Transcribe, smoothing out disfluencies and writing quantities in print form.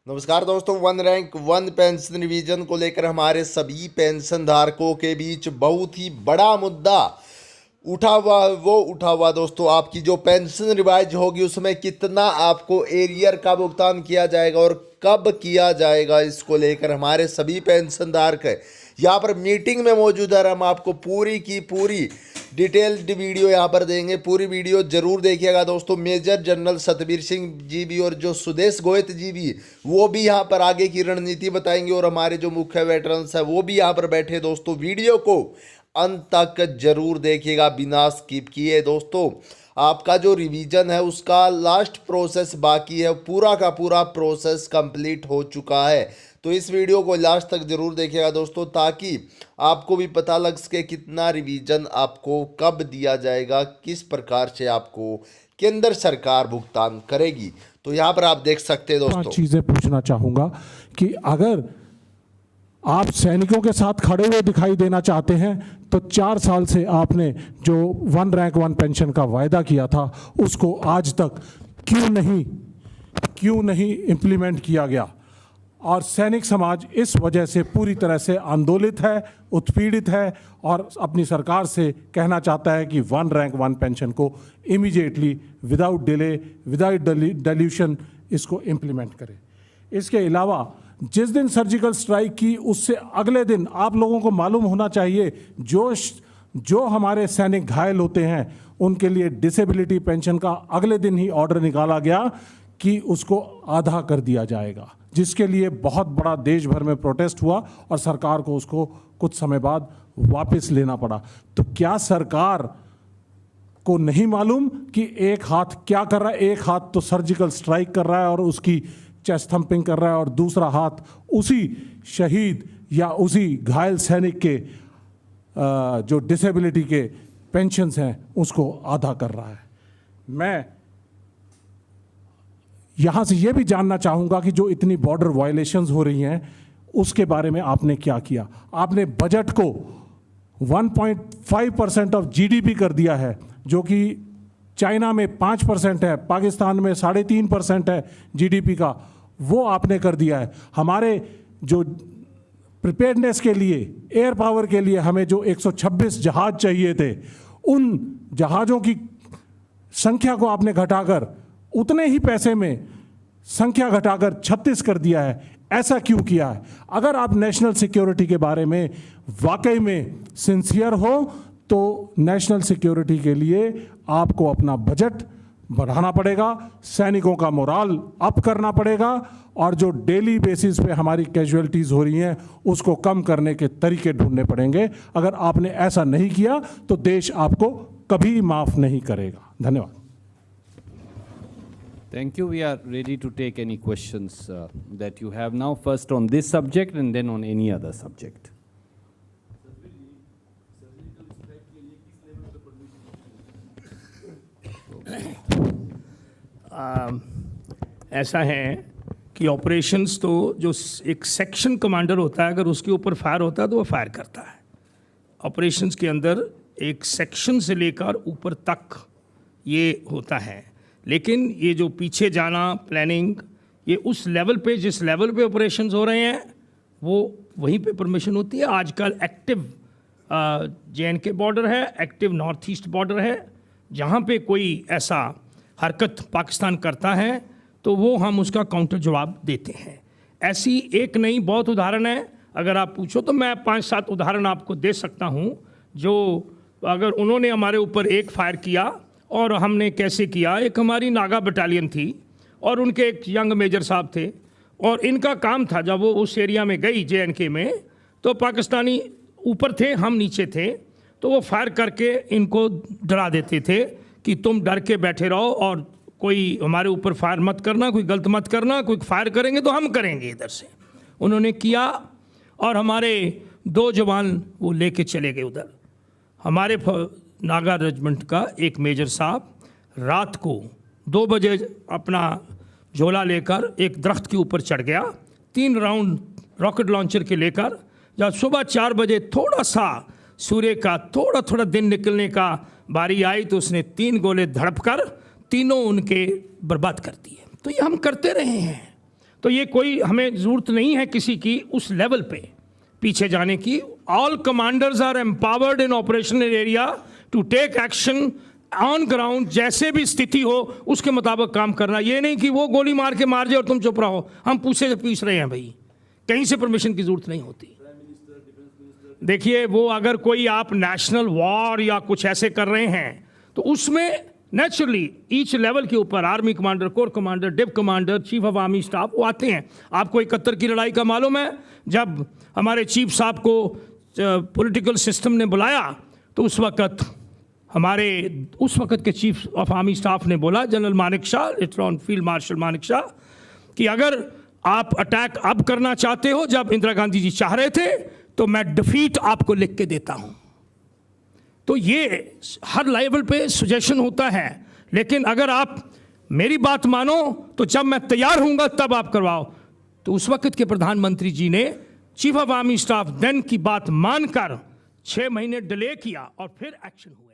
नमस्कार दोस्तों, one rank one pension revision को लेकर हमारे सभी पेंशन धारकों के बीच बहुत ही बड़ा मुद्दा उठा हुआ दोस्तों, आपकी जो पेंशन रिवाइज होगी उसमें कितना आपको एरियर का भुगतान किया जाएगा और कब किया जाएगा, इसको लेकर हमारे सभी पेंशन धारक यहाँ पर मीटिंग में मौजूद है। हम आपको पूरी की पूरी डिटेल्ड वीडियो यहाँ पर देंगे, पूरी वीडियो जरूर देखिएगा दोस्तों। मेजर जनरल सतबीर सिंह जी भी और जो सुदेश गोयत जी भी, वो भी यहाँ पर आगे की रणनीति बताएंगे और हमारे जो मुख्य वेटरन्स है वो भी यहाँ पर बैठे। दोस्तों वीडियो को अंत तक जरूर देखिएगा बिना स्किप किए। दोस्तों आपका जो रिवीजन है उसका लास्ट प्रोसेस बाकी है, पूरा का पूरा प्रोसेस कंप्लीट हो चुका है। तो इस वीडियो को लास्ट तक जरूर देखिएगा दोस्तों, ताकि आपको भी पता लग सके कितना रिवीजन आपको कब दिया जाएगा, किस प्रकार से आपको केंद्र सरकार भुगतान करेगी। तो यहाँ पर आप देख सकते हैं दोस्तों। 5 चीजें पूछना चाहूंगा कि अगर आप सैनिकों के साथ खड़े हुए दिखाई देना चाहते हैं तो 4 साल से आपने जो वन रैंक वन पेंशन का वायदा किया था उसको आज तक क्यों नहीं इम्प्लीमेंट किया गया। और सैनिक समाज इस वजह से पूरी तरह से आंदोलित है, उत्पीड़ित है और अपनी सरकार से कहना चाहता है कि वन रैंक वन पेंशन को immediately without delay without dilution इसको इम्प्लीमेंट करे। इसके अलावा जिस दिन सर्जिकल स्ट्राइक की उससे अगले दिन आप लोगों को मालूम होना चाहिए जो हमारे सैनिक घायल होते हैं उनके लिए डिसेबिलिटी पेंशन का अगले दिन ही ऑर्डर निकाला गया कि उसको आधा कर दिया जाएगा, जिसके लिए बहुत बड़ा देश भर में प्रोटेस्ट हुआ और सरकार को उसको कुछ समय बाद वापस लेना पड़ा। तो क्या सरकार को नहीं मालूम कि एक हाथ क्या कर रहा है? एक हाथ तो सर्जिकल स्ट्राइक कर रहा है और उसकी चेस्ट थंपिंग कर रहा है और दूसरा हाथ उसी शहीद या उसी घायल सैनिक के जो डिसेबिलिटी के पेंशन्स हैं उसको आधा कर रहा है। मैं यहाँ से ये भी जानना चाहूँगा कि जो इतनी बॉर्डर वायलेशंस हो रही हैं उसके बारे में आपने क्या किया। आपने बजट को 1.5% ऑफ जीडीपी कर दिया है, जो कि चाइना में 5% है, पाकिस्तान में 3.5% है जीडीपी का, वो आपने कर दिया है। हमारे जो प्रिपेयर्डनेस के लिए, एयर पावर के लिए हमें जो 126 जहाज चाहिए थे, उन जहाज़ों की संख्या को आपने घटाकर उतने ही पैसे में संख्या घटाकर 36 कर दिया है। ऐसा क्यों किया है? अगर आप नेशनल सिक्योरिटी के बारे में वाकई में सिंसियर हो तो नेशनल सिक्योरिटी के लिए आपको अपना बजट बढ़ाना पड़ेगा, सैनिकों का मोराल अप करना पड़ेगा और जो डेली बेसिस पे हमारी कैजुअलिटीज़ हो रही हैं उसको कम करने के तरीके ढूंढने पड़ेंगे। अगर आपने ऐसा नहीं किया तो देश आपको कभी माफ़ नहीं करेगा। धन्यवाद। Thank you. We are ready to take any questions that you have now, first on this subject and then on any other subject. ऐसा है कि ऑपरेशंस तो जो एक सेक्शन कमांडर होता है, अगर उसके ऊपर फायर होता है तो वो फायर करता है। ऑपरेशंस के अंदर एक सेक्शन से लेकर ऊपर तक ये होता है, लेकिन ये जो पीछे जाना, प्लानिंग, ये उस लेवल पे, जिस लेवल पे ऑपरेशंस हो रहे हैं वो वहीं पे परमिशन होती है। आजकल एक्टिव JNK बॉर्डर है, एक्टिव नॉर्थ ईस्ट बॉर्डर है, जहाँ पे कोई ऐसा हरकत पाकिस्तान करता है तो वो हम उसका काउंटर जवाब देते हैं। ऐसी एक नहीं, बहुत उदाहरण है। अगर आप पूछो तो मैं 5-7 उदाहरण आपको दे सकता हूँ, जो अगर उन्होंने हमारे ऊपर एक फायर किया और हमने कैसे किया। एक हमारी नागा बटालियन थी और उनके एक यंग मेजर साहब थे और इनका काम था, जब वो उस एरिया में गई JNK में, तो पाकिस्तानी ऊपर थे, हम नीचे थे, तो वो फायर करके इनको डरा देते थे कि तुम डर के बैठे रहो और कोई हमारे ऊपर फायर मत करना, कोई गलत मत करना, कोई फायर करेंगे तो हम करेंगे इधर से। उन्होंने किया और हमारे 2 जवान वो लेके चले गए उधर। हमारे नागा रेजिमेंट का एक मेजर साहब रात को 2 बजे अपना झोला लेकर एक दरख्त के ऊपर चढ़ गया, 3 राउंड रॉकेट लॉन्चर के लेकर। जब सुबह 4 बजे थोड़ा सा सूर्य का थोड़ा दिन निकलने का बारी आई तो उसने 3 गोले धड़प कर तीनों उनके बर्बाद कर दिए। तो ये हम करते रहे हैं। तो ये कोई हमें ज़रूरत नहीं है किसी की उस लेवल पे पीछे जाने की। All commanders are empowered in operational area to take action on ground, जैसे भी स्थिति हो उसके मुताबिक काम करना। ये नहीं कि वो गोली मार के मार जाए और तुम चुप रहो, हम पूछे से पूछ रहे हैं भाई, कहीं से परमिशन की जरूरत नहीं होती। देखिए वो अगर कोई आप नेशनल वॉर या कुछ ऐसे कर रहे हैं तो उसमें नेचुरली ईच लेवल के ऊपर army commander, core commander, div commander, chief of army staff वो आते हैं। आपको 71 की लड़ाई का मालूम है, जब हमारे चीफ साहब को पॉलिटिकल सिस्टम ने बुलाया तो उस वक्त हमारे उस वक्त के चीफ ऑफ आर्मी स्टाफ ने बोला, general Manek Shah, later on field marshal Manek Shah, कि अगर आप अटैक अब करना चाहते हो, जब इंदिरा गांधी जी चाह रहे थे, तो मैं डिफीट आपको लिख के देता हूं। तो ये हर लेवल पे सजेशन होता है, लेकिन अगर आप मेरी बात मानो तो जब मैं तैयार हूंगा तब आप करवाओ। तो उस वक्त के प्रधानमंत्री जी ने chief of army staff then की बात मानकर 6 महीने डिले किया और फिर एक्शन हुए।